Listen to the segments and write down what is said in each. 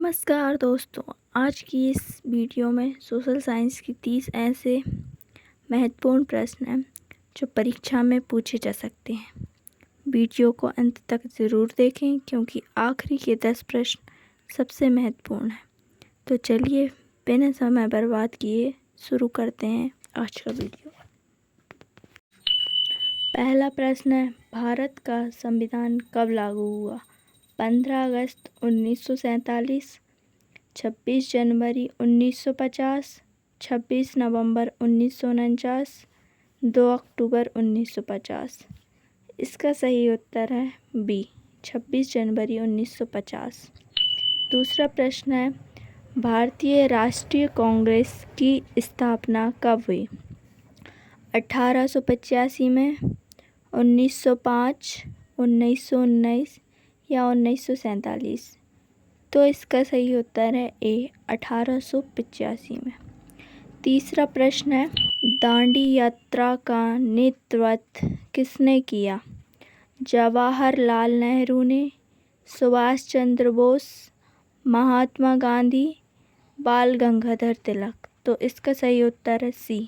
नमस्कार दोस्तों, आज की इस वीडियो में सोशल साइंस की 30 ऐसे महत्वपूर्ण प्रश्न हैं जो परीक्षा में पूछे जा सकते हैं। वीडियो को अंत तक ज़रूर देखें क्योंकि आखिरी के 10 प्रश्न सबसे महत्वपूर्ण हैं। तो चलिए बिना समय बर्बाद किए शुरू करते हैं आज का वीडियो। पहला प्रश्न है, भारत का संविधान कब लागू हुआ? 15 अगस्त 1947, 26 जनवरी 1950, 26 नवंबर 1949, 2 अक्टूबर 1950। इसका सही उत्तर है बी, 26 जनवरी 1950। दूसरा प्रश्न है, भारतीय राष्ट्रीय कांग्रेस की स्थापना कब हुई? 1885 में, 1905, 1919 या 1947। तो इसका सही उत्तर है ए, 1885 में। तीसरा प्रश्न है, दांडी यात्रा का नेतृत्व किसने किया? जवाहरलाल नेहरू ने, सुभाष चंद्र बोस, महात्मा गांधी, बाल गंगाधर तिलक। तो इसका सही उत्तर है सी,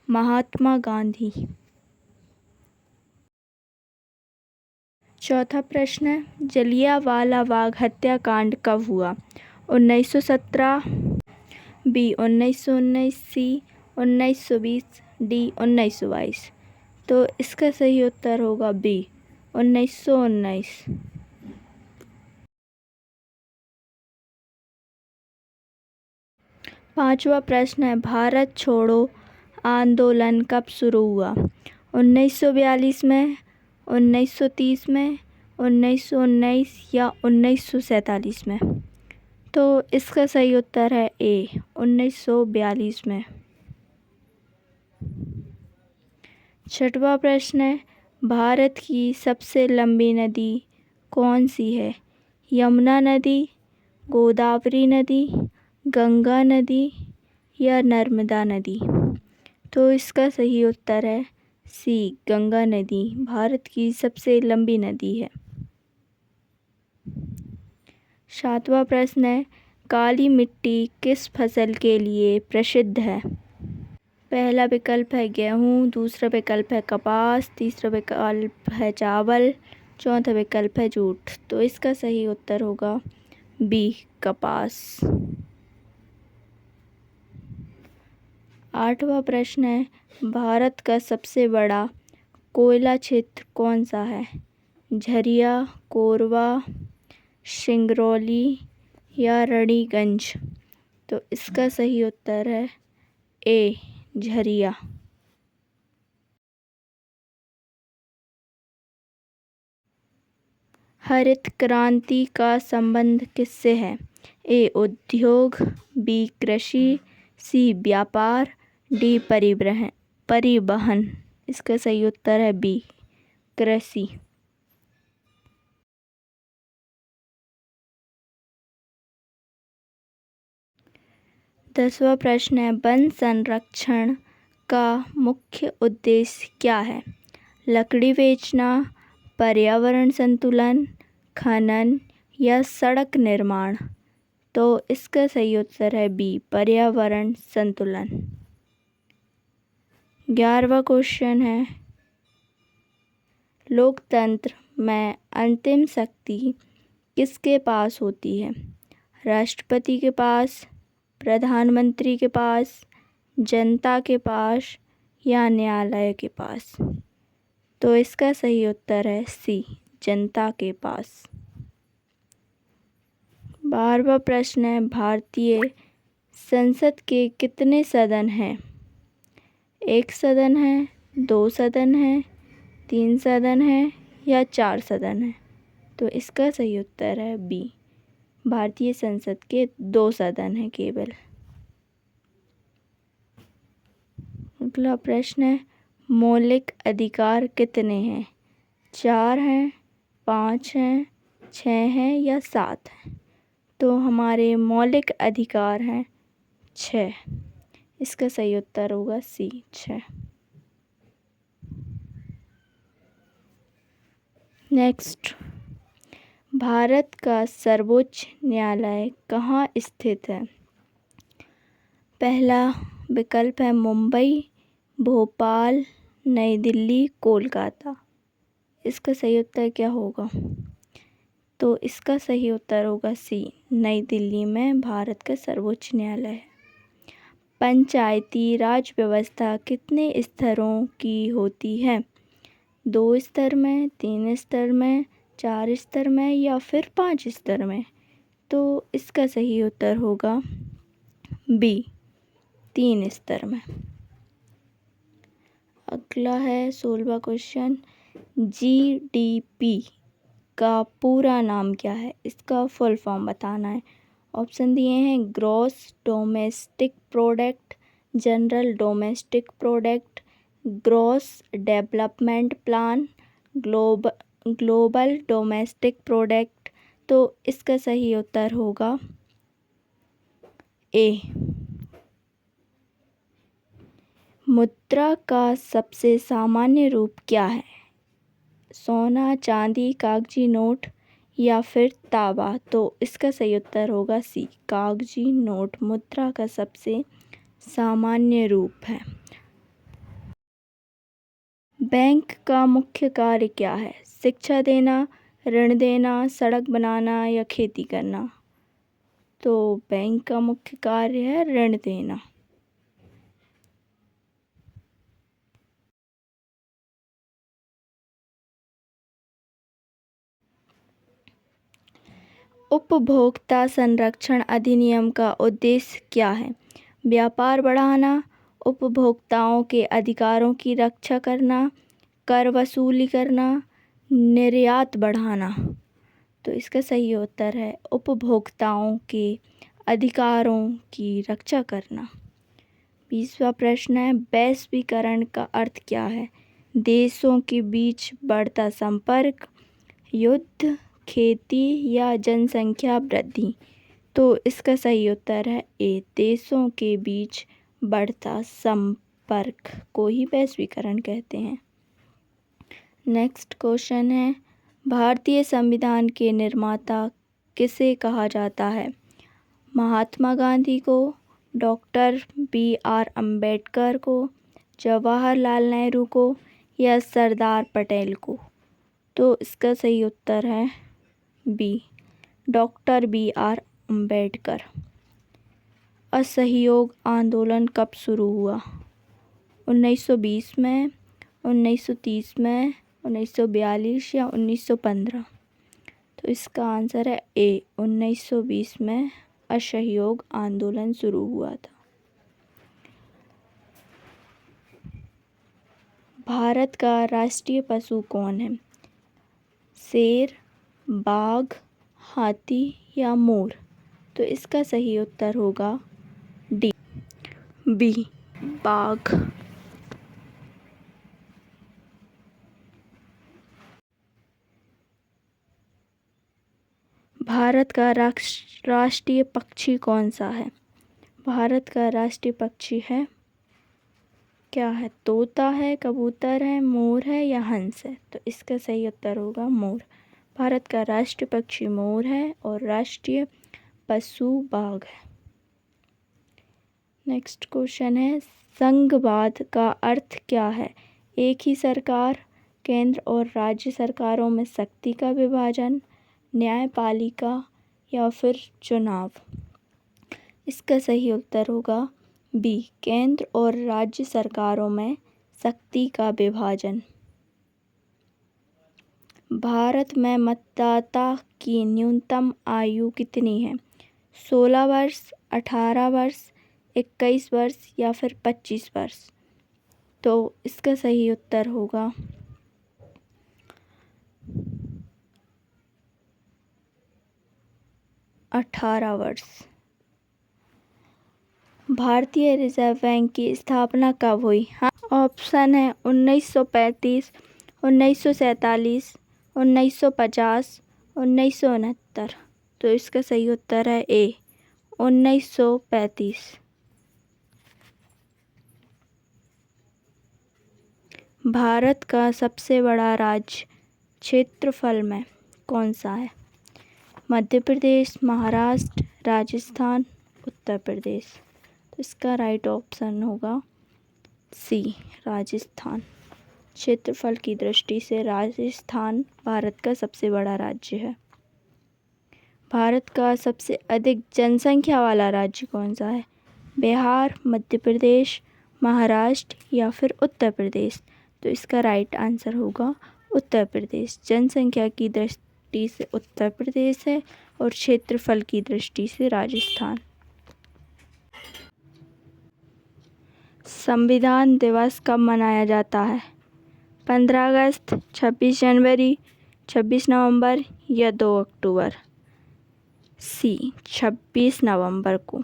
महात्मा गांधी। चौथा प्रश्न है, जलियांवाला बाग हत्याकांड कब हुआ? 1917, बी 1919, सी 1920, डी 1922। तो इसका सही उत्तर होगा बी, 1919। पांचवा प्रश्न है, भारत छोड़ो आंदोलन कब शुरू हुआ? 1942 में, 1930 में, 1919 या 1947 में। तो इसका सही उत्तर है ए, 1942 में। छठवां प्रश्न है, भारत की सबसे लंबी नदी कौन सी है? यमुना नदी, गोदावरी नदी, गंगा नदी या नर्मदा नदी। तो इसका सही उत्तर है सी, गंगा नदी भारत की सबसे लंबी नदी है। सातवां प्रश्न है, काली मिट्टी किस फसल के लिए प्रसिद्ध है? पहला विकल्प है गेहूँ, दूसरा विकल्प है कपास, तीसरा विकल्प है चावल, चौथा विकल्प है जूट। तो इसका सही उत्तर होगा बी, कपास। आठवां प्रश्न है, भारत का सबसे बड़ा कोयला क्षेत्र कौन सा है? झरिया, कोरबा, सिंगरौली या रानीगंज। तो इसका सही उत्तर है ए, झरिया। हरित क्रांति का संबंध किससे है? ए, उद्योग, बी, कृषि, सी, व्यापार, डी, परिवहन। इसका सही उत्तर है बी, कृषि। दसवां प्रश्न है, वन संरक्षण का मुख्य उद्देश्य क्या है? लकड़ी बेचना, पर्यावरण संतुलन, खनन या सड़क निर्माण। तो इसका सही उत्तर है बी, पर्यावरण संतुलन। 11वां क्वेश्चन है, लोकतंत्र में अंतिम शक्ति किसके पास होती है? राष्ट्रपति के पास, प्रधानमंत्री के पास, जनता के पास या न्यायालय के पास। तो इसका सही उत्तर है सी, जनता के पास। 12वां प्रश्न है, भारतीय संसद के कितने सदन हैं? 1 सदन है, 2 सदन है, 3 सदन है या 4 सदन है। तो इसका सही उत्तर है बी, भारतीय संसद के 2 सदन हैं केवल। अगला प्रश्न है, मौलिक अधिकार कितने हैं? 4 हैं, 5 हैं, 6 हैं या 7 हैं। तो हमारे मौलिक अधिकार हैं 6। इसका सही उत्तर होगा सी, 6। नेक्स्ट, भारत का सर्वोच्च न्यायालय कहाँ स्थित है? पहला विकल्प है मुंबई, भोपाल, नई दिल्ली, कोलकाता। इसका सही उत्तर क्या होगा? तो इसका सही उत्तर होगा सी, नई दिल्ली में भारत का सर्वोच्च न्यायालय है। पंचायती राज व्यवस्था कितने स्तरों की होती है? 2 स्तर में, 3 स्तर में, 4 स्तर में या फिर 5 स्तर में? तो इसका सही उत्तर होगा बी, 3 स्तर में। अगला है 16वां क्वेश्चन, जीडीपी का पूरा नाम क्या है? इसका फुल फॉर्म बताना है। ऑप्शन दिए हैं gross domestic product, general domestic product, gross development plan, global domestic product. तो इसका सही उत्तर होगा ए। मुद्रा का सबसे सामान्य रूप क्या है? सोना, चांदी, कागजी नोट या फिर तांबा? तो इसका सही उत्तर होगा सी, कागजी नोट मुद्रा का सबसे सामान्य रूप है। बैंक का मुख्य कार्य क्या है? शिक्षा देना, ऋण देना, सड़क बनाना या खेती करना? तो बैंक का मुख्य कार्य है ऋण देना। उपभोक्ता संरक्षण अधिनियम का उद्देश्य क्या है? व्यापार बढ़ाना, उपभोक्ताओं के अधिकारों की रक्षा करना, कर वसूली करना, निर्यात बढ़ाना? तो इसका सही उत्तर है उपभोक्ताओं के अधिकारों की रक्षा करना। 20वां प्रश्न है, वैश्वीकरण का अर्थ क्या है? देशों के बीच बढ़ता संपर्क, युद्ध, खेती या जनसंख्या वृद्धि? तो इसका सही उत्तर है ए, देशों के बीच बढ़ता संपर्क को ही वैश्वीकरण कहते हैं। नेक्स्ट क्वेश्चन है, भारतीय संविधान के निर्माता किसे कहा जाता है? महात्मा गांधी को, डॉक्टर BR अम्बेडकर को, जवाहरलाल नेहरू को या सरदार पटेल को? तो इसका सही उत्तर है बी, डॉक्टर BR अम्बेडकर। असहयोग आंदोलन कब शुरू हुआ? 1920 में, 1930 में, 1942 या 1915? तो इसका आंसर है ए, 1920 में असहयोग आंदोलन शुरू हुआ था। भारत का राष्ट्रीय पशु कौन है? शेर, बाघ, हाथी या मोर? तो इसका सही उत्तर होगा डी, बी, बाघ। भारत का राष्ट्रीय पक्षी कौन सा है? भारत का राष्ट्रीय पक्षी है क्या है? तोता है, कबूतर है, मोर है या हंस है? तो इसका सही उत्तर होगा मोर। भारत का राष्ट्रीय पक्षी मोर है और राष्ट्रीय पशु बाघ है। नेक्स्ट क्वेश्चन है, संघवाद का अर्थ क्या है? एक ही सरकार, केंद्र और राज्य सरकारों में शक्ति का विभाजन, न्यायपालिका या फिर चुनाव? इसका सही उत्तर होगा बी, केंद्र और राज्य सरकारों में शक्ति का विभाजन। भारत में मतदाता की न्यूनतम आयु कितनी है? 16 वर्ष, 18 वर्ष, 21 वर्ष या फिर 25 वर्ष? तो इसका सही उत्तर होगा 18 वर्ष। भारतीय रिजर्व बैंक की स्थापना कब हुई? हाँ, ऑप्शन है 1935, 1947, 1950, 1969। तो इसका सही उत्तर है ए, 1935। भारत का सबसे बड़ा राज्य क्षेत्रफल में कौन सा है? मध्य प्रदेश, महाराष्ट्र, राजस्थान, उत्तर प्रदेश। तो इसका राइट ऑप्शन होगा सी, राजस्थान। क्षेत्रफल की दृष्टि से राजस्थान भारत का सबसे बड़ा राज्य है। भारत का सबसे अधिक जनसंख्या वाला राज्य कौन सा है? बिहार, मध्य प्रदेश, महाराष्ट्र या फिर उत्तर प्रदेश। तो इसका राइट आंसर होगा उत्तर प्रदेश। जनसंख्या की दृष्टि से उत्तर प्रदेश है और क्षेत्रफल की दृष्टि से राजस्थान। संविधान दिवस कब मनाया जाता है? 15 अगस्त, 26 जनवरी, 26 नवंबर या 2 अक्टूबर। सी, 26 नवंबर को।